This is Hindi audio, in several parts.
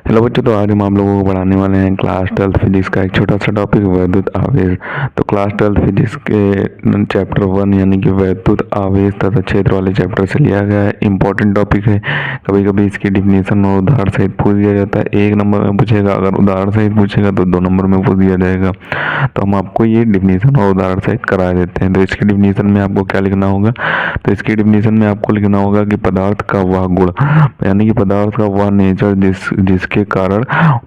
हेलो बच्चों, तो आज हम आप लोगों को पढ़ाने वाले हैं क्लास 12 फिजिक्स का एक छोटा सा टॉपिक वैद्युत आवेश। तो क्लास 12 फिजिक्स के चैप्टर 1 यानी कि वैद्युत आवेश तथा क्षेत्र वाले चैप्टर से लिया गया है। इंपॉर्टेंट टॉपिक है। कभी कभी इसकी डिफिनेशन और उदाहरण सहित पूछ दिया जाता है। 1 नंबर में पूछेगा, अगर उदाहरण सहित पूछेगा तो 2 नंबर में पूछ दिया जाएगा। तो हम आपको ये डिफिनेशन और उदाहरण सहित करा देते हैं। तो इसकी डिफिनेशन में आपको क्या लिखना होगा? तो इसकी डिफिनेशन में आपको लिखना होगा कि पदार्थ का वह गुण यानी कि पदार्थ का वह नेचर जिसके कारण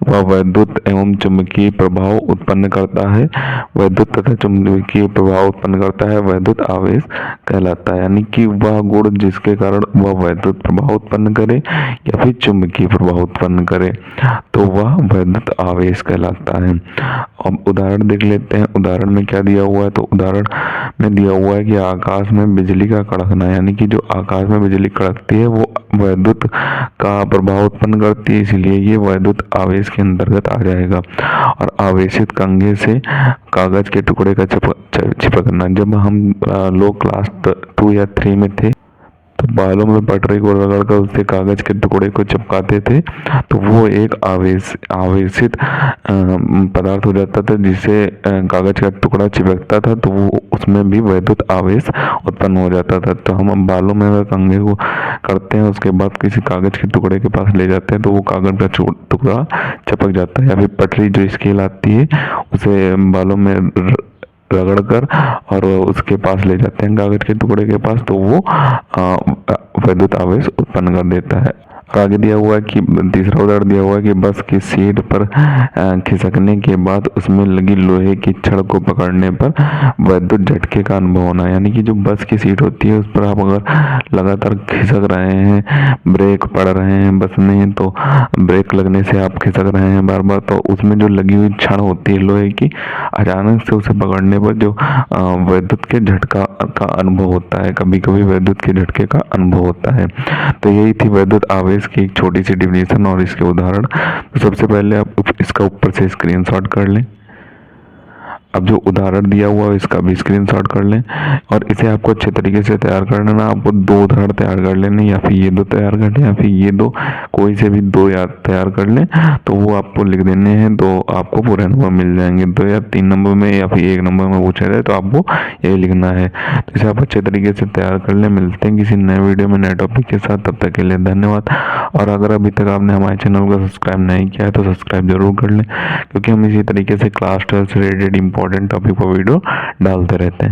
वह वैद्युत एवं चुंबकीय प्रभाव उत्पन्न करता है, वैद्युत तथा चुंबकीय प्रभाव उत्पन्न करता है, वैद्युत आवेश कहलाता है। यानी कि वह गुण जिसके कारण वह वैद्युत प्रभाव उत्पन्न करे या फिर चुंबकीय प्रभाव उत्पन्न करे तो वह वैद्युत आवेश कहलाता है। अब उदाहरण देख लेते हैं। उदाहरण में क्या दिया हुआ है? तो उदाहरण में दिया हुआ है कि आकाश में बिजली का कड़कना, यानी कि जो आकाश में बिजली कड़कती है वो वैद्युत का प्रभाव उत्पन्न करती है, इसलिए ये वैद्युत आवेश के अंतर्गत आ जाएगा। और आवेशित कंघे से कागज के टुकड़े का चिपकना, जब हम लोग क्लास 2 या 3 में थे तो बालों में पटरी को रगड़कर उससे कागज के टुकड़े को चिपकाते थे, तो वो एक आवेशित पदार्थ हो जाता था जिससे कागज का टुकड़ा चिपकता था, तो वो उसमें भी वैद्युत आवेश उत्पन्न हो जाता था। तो हम बालों में अगर कंघे को करते हैं, उसके बाद किसी कागज के टुकड़े के पास ले जाते हैं तो वो कागज का टुकड़ा चिपक जाता है। या फिर पटरी जो स्केल आती है उसे बालों में रगड़कर और उसके पास ले जाते हैं कागज के टुकड़े के पास, तो वो वैद्युत आवेश उत्पन्न कर देता है। आगे दिया हुआ है कि तीसरा उदाहरण दिया हुआ है कि बस की सीट पर खिसकने के बाद उसमें लगी लोहे की छड़ को पकड़ने पर वैद्युत झटके का अनुभव होना। यानी कि जो बस की सीट होती है उस पर आप अगर लगातार खिसक रहे हैं, ब्रेक पड़ रहे हैं बस में, तो ब्रेक लगने से आप खिसक रहे हैं बार बार, तो उसमें जो लगी हुई छड़ होती है लोहे की, अचानक से उसे पकड़ने पर जो वैद्युत के झटका का अनुभव होता है, कभी कभी वैद्युत के झटके का अनुभव होता है। तो यही थी वैद्युत आवेश की एक छोटी सी डिफिनेशन और इसके उदाहरण। तो सबसे पहले आप इसका ऊपर से स्क्रीनशॉट कर लें। अब जो उदाहरण दिया हुआ है इसका भी स्क्रीनशॉट कर लें और इसे आपको अच्छे तरीके से तैयार करना ना, आपको 2 उदाहरण तैयार कर लेने, या फिर ये 2 तैयार कर लें या फिर ये 2, कोई से भी 2 याद तैयार कर लें, तो वो आपको लिख देने हैं, तो आपको पूरे नंबर मिल जाएंगे। 2 या 3 नंबर में या फिर 1 नंबर में पूछा जाए तो आपको यही लिखना है। तो इसे आप अच्छे तरीके से तैयार कर लें। मिलते हैं किसी नए वीडियो में नए टॉपिक के साथ, तब तक के लिए धन्यवाद। और अगर अभी तक आपने हमारे चैनल को सब्सक्राइब नहीं किया है तो सब्सक्राइब जरूर कर लें, क्योंकि हम इसी तरीके से क्लास 12 से रिलेटेड इंपॉर्टेंट टॉपिक पर वीडियो डालते रहते हैं।